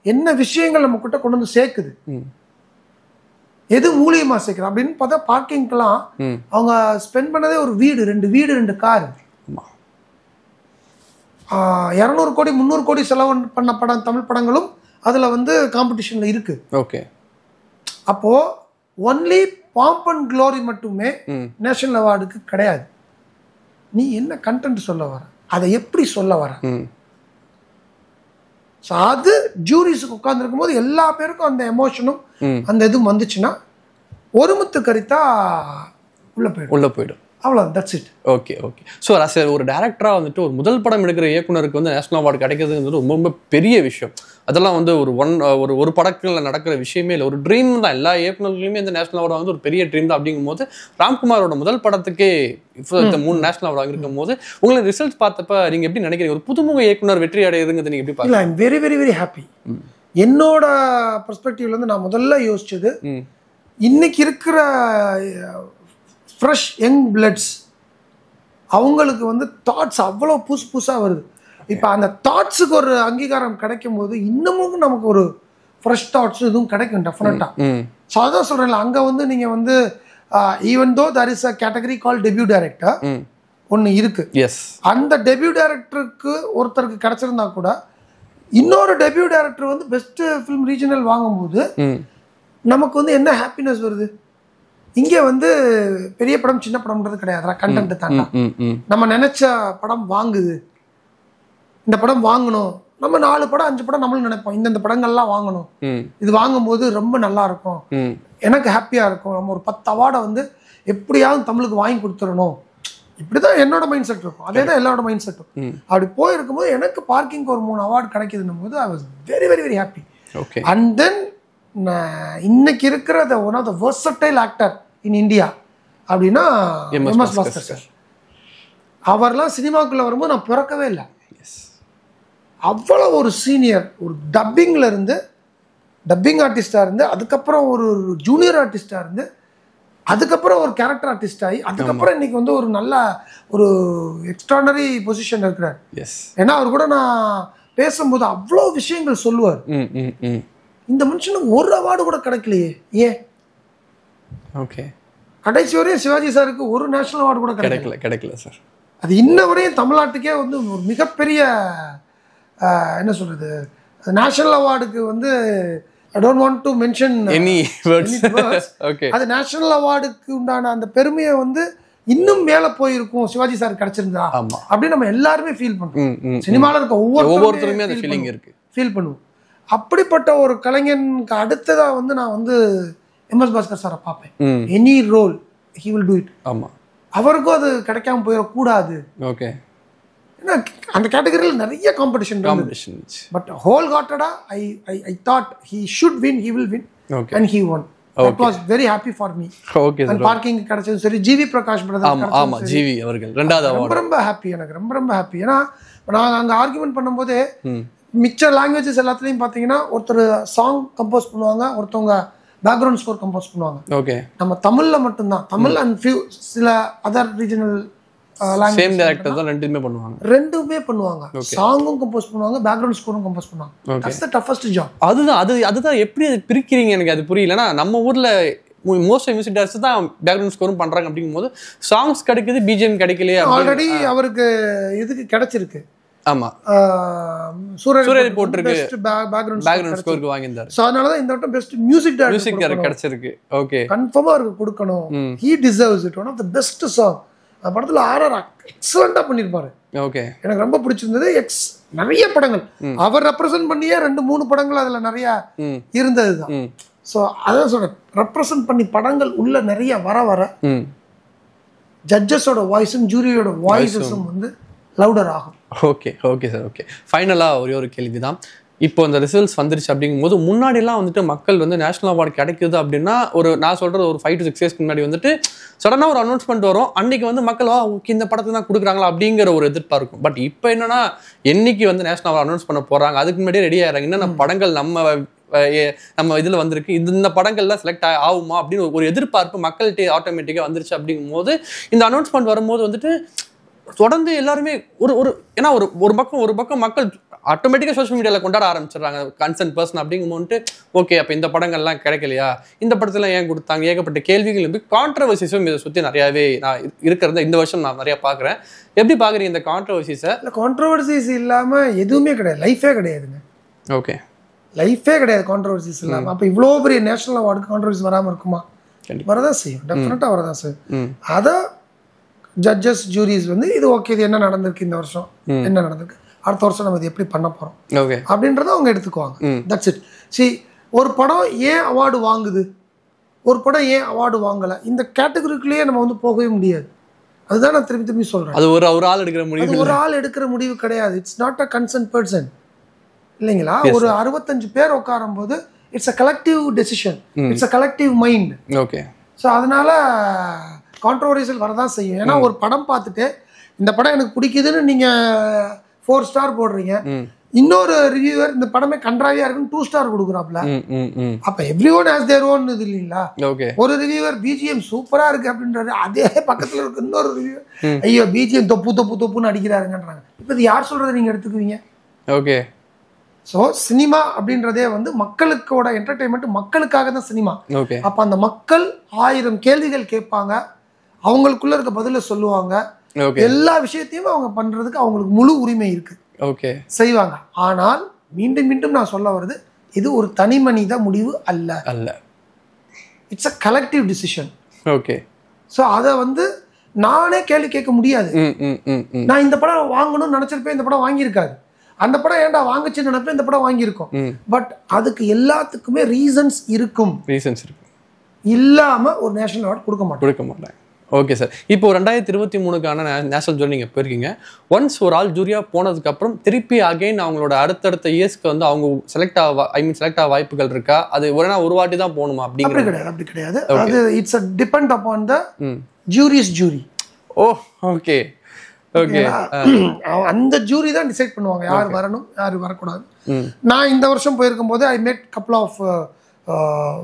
என்ன விஷயங்கள் நம்ம கிட்ட கொண்டு வந்து சேர்க்குது, எது மூலியமா சேர்க்குது அப்படின்னு பார்த்தா பார்க்கிங்க்கெல்லாம் அவங்க ஸ்பெண்ட் பண்ணதே ஒரு வீடு 2 கார், 200 கோடி 300 கோடி செலவு பண்ண படம் தமிழ் படங்களும் அதுல வந்து காம்படிஷன்ல இருக்கு. ஓகே, அப்போ ஒன்லி பாம்ப் அண்ட் க்ளோரி மட்டுமே நேஷனல் அவார்டுக்கு கிடையாது. நீ என்ன கண்டென்ட் சொல்ல வர, அதை எப்படி சொல்ல வர, அது ஜூரிஸுக்கு உட்கார்ந்துருக்கும் போது எல்லா பேருக்கும் அந்த எமோஷனும் அந்த இதுவும் வந்துச்சுன்னா ஒருமுத்து கரித்தா உள்ள போயிடும். அவ்வளோதான், that's it. Okay okay. So ஒரு டேரக்டராக வந்துட்டு ஒரு முதல் படம் எடுக்கிற இயக்குனருக்கு வந்து நேஷனல் அவார்டு கிடைக்கிறதுங்கிறது ரொம்ப ரொம்ப பெரிய விஷயம். அதெல்லாம் வந்து ஒரு படத்தில் நடக்கிற விஷயமே இல்லை, ஒரு ட்ரீம் தான். எல்லா இயக்குனர்களுமே இந்த நேஷனல் அவார்டு வந்து ஒரு பெரிய ட்ரீம் தான். அப்படிங்கும் போது ராம்குமாரோட முதல் படத்துக்கே இப்போ 3 நேஷனல் அவார்டு இருக்கும் போது உங்களை ரிசல்ட்ஸ் பார்த்தப்ப நீங்க எப்படி நினைக்கிறீங்க? ஒரு புதுமுக இயக்குனர் வெற்றி அடையுதுங்கிறது நீங்க எப்படி பாருங்க? I am very very very happy. என்னோட பெர்ஸ்பெக்டிவ்ல இருந்து நான் முதல்ல யோசிச்சது, இன்னைக்கு இருக்கிற ஃப்ரெஷ் யங் பிளட்ஸ் அவங்களுக்கு வந்து தாட்ஸ் அவ்வளோ புதுசாக வருது. இப்போ அந்த தாட்ஸுக்கு ஒரு அங்கீகாரம் கிடைக்கும் போது இன்னமும் நமக்கு ஒரு ஃப்ரெஷ் தாட்ஸ் இதுவும் கிடைக்கும் டெஃபினட்டாக. ஸோ அதான் சொல்கிறேன்ல, அங்கே வந்து நீங்கள் வந்து even though there is a category call debut director ஒன்று இருக்கு. அந்த டெபியூ டைரக்டருக்கு ஒருத்தருக்கு கிடைச்சிருந்தா கூட இன்னொரு டெபியூ டைரக்டர் வந்து பெஸ்ட் ஃபிலிம் ரீஜனல் வாங்கும்போது நமக்கு வந்து என்ன ஹாப்பினஸ் வருது? இங்கே வந்து பெரிய படம் சின்ன படம்ன்றது கிடையாது, கண்டென்ட் தாண்டா. நம்ம நினைச்ச படம் வாங்குது, இந்த படம் வாங்கணும், நம்ம 4 படம் 5 படம் நம்மளும் நினைப்போம் இந்த படங்கள்லாம் வாங்கணும், இது வாங்கும்போது ரொம்ப நல்லா இருக்கும், எனக்கு ஹாப்பியா இருக்கும், நம்ம ஒரு 10 அவார்டை வந்து எப்படியாவது தமிழுக்கு வாங்கி கொடுத்துடணும், இப்படிதான் என்னோட மைண்ட் செட் இருக்கும். அதே தான் எல்லாரோட மைண்ட் செட்டும். அப்படி போயிருக்கும் போது எனக்கு பார்க்கிங்க்கு ஒரு 3 அவார்டு கிடைக்குதுன்னும் போது I was very very very happy. And then இன்னைக்கு இருக்கிற one of the versatile actor in India அப்படின்னா எம்எஸ் பாஸ்கர் சார். அவர்லாம் சினிமாக்குள்ள வரும்போது நான் பிறக்கவே இல்லை. அவ்வளோ ஒரு சீனியர், ஒரு டப்பிங்ல இருந்து டப்பிங் ஆர்டிஸ்டா இருந்து அதுக்கப்புறம் ஒரு ஜூனியர் ஆர்டிஸ்டா இருந்து அதுக்கப்புறம் ஒரு கேரக்டர் ஆர்டிஸ்ட் ஆகி அதுக்கப்புறம் இன்னைக்கு வந்து ஒரு நல்ல ஒரு எக்ஸ்ட்ரானரி பொசிஷன் இருக்கிறார். ஏன்னா அவர் கூட நான் பேசும்போது அவ்வளோ விஷயங்கள் சொல்லுவார். இந்த மனுஷனுக்கு ஒரு அவார்டு கூட கிடைக்கலையே, ஏன்? ஓகே, கடைசி வரையும் சிவாஜி சாருக்கு ஒரு நேஷனல் அவார்டு கூட கிடைக்கல சார். அது இன்ன வரையும் தமிழ்நாட்டுக்கே வந்து ஒரு மிகப்பெரிய என்ன சொல்றது, நேஷனல் அவார்டுக்கு வந்து I don't want to mention any words. Okay. அது நேஷனல் அவார்டுக்கு உண்டான அந்த பெருமையை வந்து இன்னும் மேல போயிருக்கும் சிவாஜி சார் கிடைச்சிருந்தா அப்படின்னு நம்ம எல்லாருமே ஃபீல் பண்றோம். சினிமால இருக்க ஒவ்வொருத்தருமே அந்த ஃபீலிங் இருக்கு, ஃபீல் பண்ணுவோம். அப்படிப்பட்ட ஒரு கலைஞனுக்கு அடுத்ததா வந்து நான் வந்து எம்எஸ் பாஸ்கர் சாரை பார்ப்பேன். Any role he will do it. ஆமா, அவருக்கும் அது கிடைக்காம போயிடக்கூடாது. ஓகே, ஏன்னா அந்த கேட்டகரியில் நிறைய competition but wholeheartedly I thought he should win, he will win, and he won. That was very happy for me. Okay, and parking கிடைச்சது சரி, ஜிவி பிரகாஷ் பிரதர் ஆமா ஜிவி அவர்கள் இரண்டாவது அவார்ட் ரொம்ப ஹாப்பி, எனக்கு ரொம்ப ஹாப்பி. ஏன்னா நான் அங்க ஆர்குமெண்ட் பண்ணும்போது மிச்ச லாங்குவேஜஸ் எல்லாத்துலயும் பாத்தீங்கன்னா ஒருத்தர் சாங் கம்போஸ் பண்ணுவாங்க, ஒருத்தவங்க பேக்ரவுண்ட் ஸ்கோர் கம்போஸ் பண்ணுவாங்க. ஓகே, நம்ம தமிழ்ல மட்டும்தான், தமிழ் அண்ட் ஃபியூ சில அதர் ரீஜனல் சேம் டைரக்டர் தான் ரெண்டுமே பண்ணுவாங்க. சாங்கும் கம்போஸ் பண்ணுவாங்க, பேக்ரவுண்ட் ஸ்கோரும் கம்போஸ் பண்ணுவாங்க. That's the toughest job. அதுதான் எப்படி அது பிரிக்கிறீங்க எனக்கு அது புரியலனா. நம்ம ஊர்ல மோஸ்ட் மியூசிக் டைரக்டர்ஸ் தான் பேக்ரவுண்ட் ஸ்கோரும் பண்றாங்க. அப்படிங்கும்போது சாங்ஸ் கிடைக்குது, பிஜிஎம் கிடைக்கலையே. ஆல்ரெடி அவருக்கு இதுக்கு கிடைச்சிருக்கு. ஆமா, சூரியரை போட்டுருக்கு, பேக்ரவுண்ட் ஸ்கோருக்கு வாங்கியிருந்தாரு. சோ அதனால தான் இந்த வட்டம் பெஸ்ட் மியூசிக் டைரக்டர் கிடைச்சிருக்கு. ஓகே, கன்ஃபார்மா அவருக்கு கொடுக்கணும். he deserves it. one of the best song. அந்த படத்துல ஆர்ஆர் எக்ஸலண்டா பண்ணிருப்பாரு. ஓகே, எனக்கு ரொம்ப பிடிச்சிருந்தது. நிறைய படங்கள் அவர் ரெப்ரசென்ட் பண்ணியே 2-3 படங்கள் அதுல நிறைய இருந்ததுதான். சோ அதான் சொல்றேன், ரெப்ரசென்ட் பண்ணி படங்கள் உள்ள நிறைய வர ஜட்ஜஸோட வாய்ஸும் ஜூரியோட வாய்ஸஸும் வந்து லவுடர் ஆகும். Okay okay sir. ஓகே, ஃபைனலா ஒரே ஒரு கேள்விதான். இப்போ இந்த ரிசல்ட்ஸ் வந்துருச்சு அப்படிங்கும்போது முன்னாடிலாம் வந்துட்டு மக்கள் வந்து நேஷனல் அவார்டு கிடைக்குது அப்படின்னா நான் சொல்றது ஒரு 5 to 6 இயர்ஸ்க்கு முன்னாடி வந்துட்டு சடனாக ஒரு அனௌன்ஸ்மெண்ட் வரும், அன்னைக்கு வந்து மக்கள் ஓகே இந்த படத்துக்கு தான் கொடுக்குறாங்களா அப்படிங்கிற ஒரு எதிர்பார்க்கும். பட் இப்போ என்னன்னா என்னைக்கு வந்து நேஷனல் அவார்டு அனௌன்ஸ் பண்ண போறாங்க அதுக்கு முன்னாடியே ரெடி ஆகிறாங்க. என்னென்ன படங்கள் நம்ம இதில் வந்திருக்கு, இந்த படங்கள்லாம் செலக்ட் ஆகுமா அப்படின்னு ஒரு எதிர்பார்ப்பு மக்கள்கிட்ட ஆட்டோமேட்டிக்காக வந்துருச்சு. அப்படிங்கும்போது இந்த அனௌன்ஸ்மெண்ட் வரும்போது வந்துட்டு தொடர்ந்து எல்லாருமே ஏன்னா ஒரு பக்கம் மக்கள் ஆட்டோமேட்டிக்காக சோஷியல் மீடியாவில் கொண்டாட ஆரம்பிச்சிடுறாங்க கன்சர்ன் பர்சன். அப்படிங்கும்போது ஓகே அப்போ இந்த படங்கள்லாம் கிடைக்கலையா, இந்த படத்துலாம் ஏன் கொடுத்தாங்க, ஏகப்பட்ட கேள்விகள் இருந்து கான்ட்ரவர்சிஸும் இதை சுற்றி நிறையாவே நான் இருக்கிறத இந்த வருஷம் நான் நிறையா பார்க்குறேன். எப்படி பார்க்குறீங்க இந்த கான்ட்ரவர்சிஸை? இல்லை, கான்ட்ரவர்சிஸ் இல்லாமல் எதுவுமே கிடையாது, லைஃபே கிடையாதுங்க. ஓகே, லைஃபே கிடையாது கான்ட்ரவர்சிஸ் இல்லாமல். அப்போ இவ்வளோ பெரிய நேஷனல் அவார்டுக்கு கான்ட்ரவர்சி வராமல் இருக்குமா? வரதான் செய்யும், டெஃபினட்டாக வரதான் செய்யும். அதை ஜட்ஜஸ் ஜூரிஸ் வந்து இது ஓகே, இது என்ன நடந்திருக்கு இந்த வருஷம், என்ன நடந்திருக்கு, அடுத்த வருஷம் நம்ம இது எப்படி பண்ண போறோம் அப்படின்றத அவங்க எடுத்துக்குவாங்க. That's it. சரி, ஒரு படம் ஏன் அவார்டு வாங்குது, ஒரு படம் ஏன் அவார்டு வாங்கல, இந்த கேட்டகரிக்குள்ளேயே நம்ம வந்து போகவே முடியாது. அதுதான் நான் திரும்பி சொல்றேன். அது ஒரு ஆள் எடுக்கிற முடிவு கிடையாது. It's not a concern person இல்லைங்களா? ஒரு 65 பேர் உட்காரும் போது it's a collective decision, it's a collective mind. Okay, so அதனால கான்ட்ரவர்சியல் வரதான் செய்யும். ஏன்னா ஒரு படம் பார்த்துட்டு இந்த படம் எனக்கு பிடிக்குதுன்னு நீங்க 4 ஸ்டார் போடுறீங்க, இன்னொரு ரிவ்யூவர் இந்த படமே கன்றாவியா இருக்குன்னு 2 ஸ்டார் கொடுக்குறாப்ல. அப்ப every one has their own இது இல்லைங்களா? ஒரு ரிவ்யூவர் பிஜிஎம் சூப்பரா இருக்கு அப்படின்றாரு, அதே பக்கத்துல இருக்க இன்னொரு ரிவ்யூவர் ஐயோ பிஜிஎம் தொப்புன்னு அடிக்கிறாருங்கன்றாங்க. இப்ப இது யார் சொல்றதை நீங்க எடுத்துக்குவீங்க? ஓகே, ஸோ சினிமா அப்படின்றதே வந்து மக்களுக்கோட என்டர்டைன்மெண்ட், மக்களுக்காக தான் சினிமா. அப்ப அந்த மக்கள் 1000 கேள்விகள் கேட்பாங்க, அவங்களுக்குள்ள இருக்க பதில சொல்லுவாங்க, எல்லா விஷயத்தையும் அவங்க பண்றதுக்கு அவங்களுக்கு முழு உரிமை இருக்கு. ஓகே, செய்வாங்க. ஆனால் மீண்டும் நான் சொல்ல வருது, இது ஒரு தனி மனித முடிவு அல்ல. It's a collective decision. Okay, so அதை வந்து நானே கேள்வி கேட்க முடியாது. நான் இந்த படம் வாங்கணும்னு நினைச்சிருப்பேன், இந்த படம் வாங்கியிருக்காது. அந்த படம் ஏன்டா வாங்குச்சுன்னு நினைப்பேன், இந்த படம் வாங்கியிருக்கோம். பட் அதுக்கு எல்லாத்துக்குமே ரீசன்ஸ் இருக்கும். இல்லாம ஒரு நேஷனல் அவார்டு கொடுக்க மாட்டேன். ஓகே சார், இப்போ 2023க்கான நேஷனல் ஜூரி நீங்கள் போயிருக்கீங்க. ஒன்ஸ் ஒரு ஆள் ஜூரியா போனதுக்கு அப்புறம் திருப்பி அகைன் அவங்களோட அடுத்தடுத்த இயர்ஸ்க்கு வந்து அவங்க செலக்ட் ஆக வாய்ப்புகள் இருக்கா? அது ஒரு வாட்டி தான் போகணுமா? அப்படி கிடையாது. அது it's a depend upon the jury's jury. Oh, okay okay, அந்த ஜூரி தான் டிசைட் பண்ணுவாங்க யார் வரணும் யார் வரக்கூடாது. நான் இந்த வருஷம் போயிருக்கும் போது ஐ மேட் கப்புள் ஆஃப்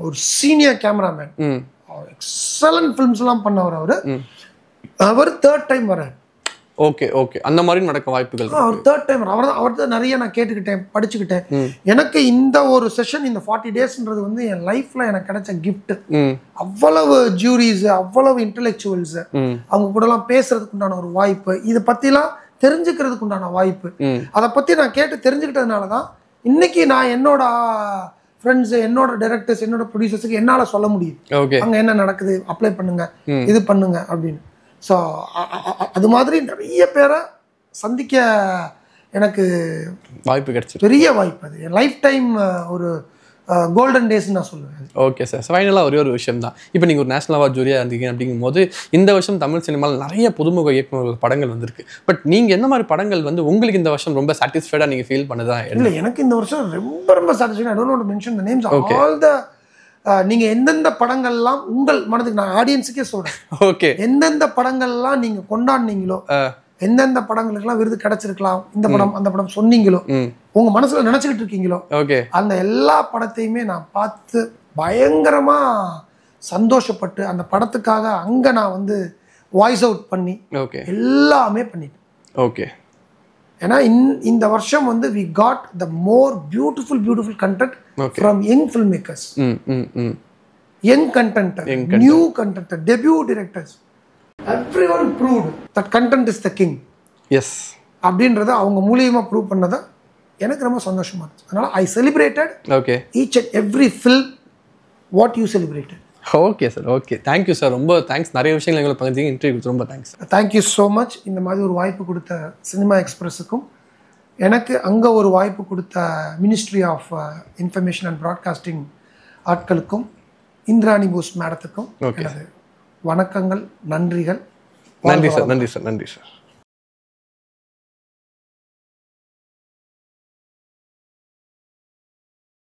ஒரு சீனியர் கேமராமேன், எக்ஸலன்ட் ஃபிலிம்ஸ்லாம் பண்ணவர் அவர் தேர்ட் டைம் வர்றார். ஓகே ஓகே, அந்த மாதிரி நடக்க வாய்ப்புகள். அவர் தேர்ட் டைம் அவர் தான் நிறைய நான் கேட்டுக்கிட்டேன், படிச்சுக்கிட்டேன். எனக்கு இந்த ஒரு செஷன், இந்த 40 டேஸ்ன்றது வந்து என் லைஃப்ல எனக்கு கிடைச்ச கிஃப்ட். அவ்வளவு ஜூரிஸ், அவ்வளவு இன்டெலெக்சுவல்ஸ், அவங்க கூட எல்லாம் பேசுறதுக்கு உண்டான ஒரு வாய்ப்பு, இதை பத்திலாம் தெரிஞ்சுக்கிறதுக்கு உண்டான வாய்ப்பு, அதை பத்தி நான் கேட்டு தெரிஞ்சுக்கிட்டதுனாலதான் இன்னைக்கு நான் என்னோட ஃப்ரெண்ட்ஸ், என்னோட டைரக்டர்ஸ், என்னோட ப்ரொடியூசர்ஸுக்கு என்னால சொல்ல முடியும் அங்க என்ன நடக்குது, அப்ளை பண்ணுங்க, இது பண்ணுங்க அப்படின்னு. ஸோ அது மாதிரி நிறைய பேரை சந்திக்க எனக்கு வாய்ப்பு கிடைச்சி, பெரிய வாய்ப்பு. அது என் லைஃப் டைம் ஒரு கோல்டன் டேஸ்ன்னு நான் சொல்லுவேன். ஓகே சார், ஃபைனலாக ஒரே ஒரு விஷயம் தான். இப்போ நீங்கள் ஒரு நேஷனல் அவார்ட் ஜூரியாக இருந்தீங்க அப்படிங்கும்போது இந்த வருஷம் தமிழ் சினிமாவில் நிறைய புதுமுக இயக்குநர்கள் படங்கள் வந்திருக்கு. பட் நீங்கள் என்ன மாதிரி படங்கள் வந்து உங்களுக்கு இந்த வருஷம் ரொம்ப சாட்டிஸ்ஃபைடாக நீங்கள் ஃபீல் பண்ணுதா? இல்லை, எனக்கு இந்த வருஷம் ரொம்ப ரொம்ப satisfied. I don't want to mention the names all the நீங்க எந்தெந்த படங்கள்லாம் உங்கள் மனதுக்கு, நான் ஆடியன்ஸுக்கே சொல்றேன், ஓகே, எந்தெந்த படங்கள்லாம் நீங்க கொண்டாடினீங்களோ, எந்தெந்த படங்களுக்கெல்லாம் விருது கிடைச்சிருக்கலாம், இந்த படம் அந்த படம் சொன்னீங்களோ, உங்க மனசுல நினைச்சுக்கிட்டு இருக்கீங்களோ, ஓகே, அந்த எல்லா படத்தையுமே நான் பார்த்து பயங்கரமா சந்தோஷப்பட்டு அந்த படத்துக்காக அங்க நான் வந்து வாய்ஸ் அவுட் பண்ணி எல்லாமே பண்ணிட்டேன். ஓகே, ஏன்னா இந்த வருஷம் வந்து we got the more beautiful content from young filmmakers, young content, new content, debut directors. Everyone proved that content is the king. Yes. அப்படின்றத அவங்க மூலியமா ப்ரூவ் பண்ணதா எனக்கு ரொம்ப சந்தோஷமா இருந்துச்சு. அதனால I celebrated each and every film what you celebrated. Okay sir, okay, thank you sir, ரொம்ப தேங்க்ஸ். நிறைய விஷயங்கள் எங்களை பகிர்ந்தீங்க, இன்டர்வியூ ரொம்ப தேங்க்ஸ். Thank you so much. இந்த மாதிரி ஒரு வாய்ப்பு கொடுத்த சினிமா எக்ஸ்பிரஸுக்கும், எனக்கு அங்கே ஒரு வாய்ப்பு கொடுத்த ministry of information and broadcasting ஆட்களுக்கும், இந்திராணி போஸ் மேடத்துக்கும் எனது வணக்கங்கள், நன்றிகள். நன்றி சார், நன்றி சார், நன்றி சார்.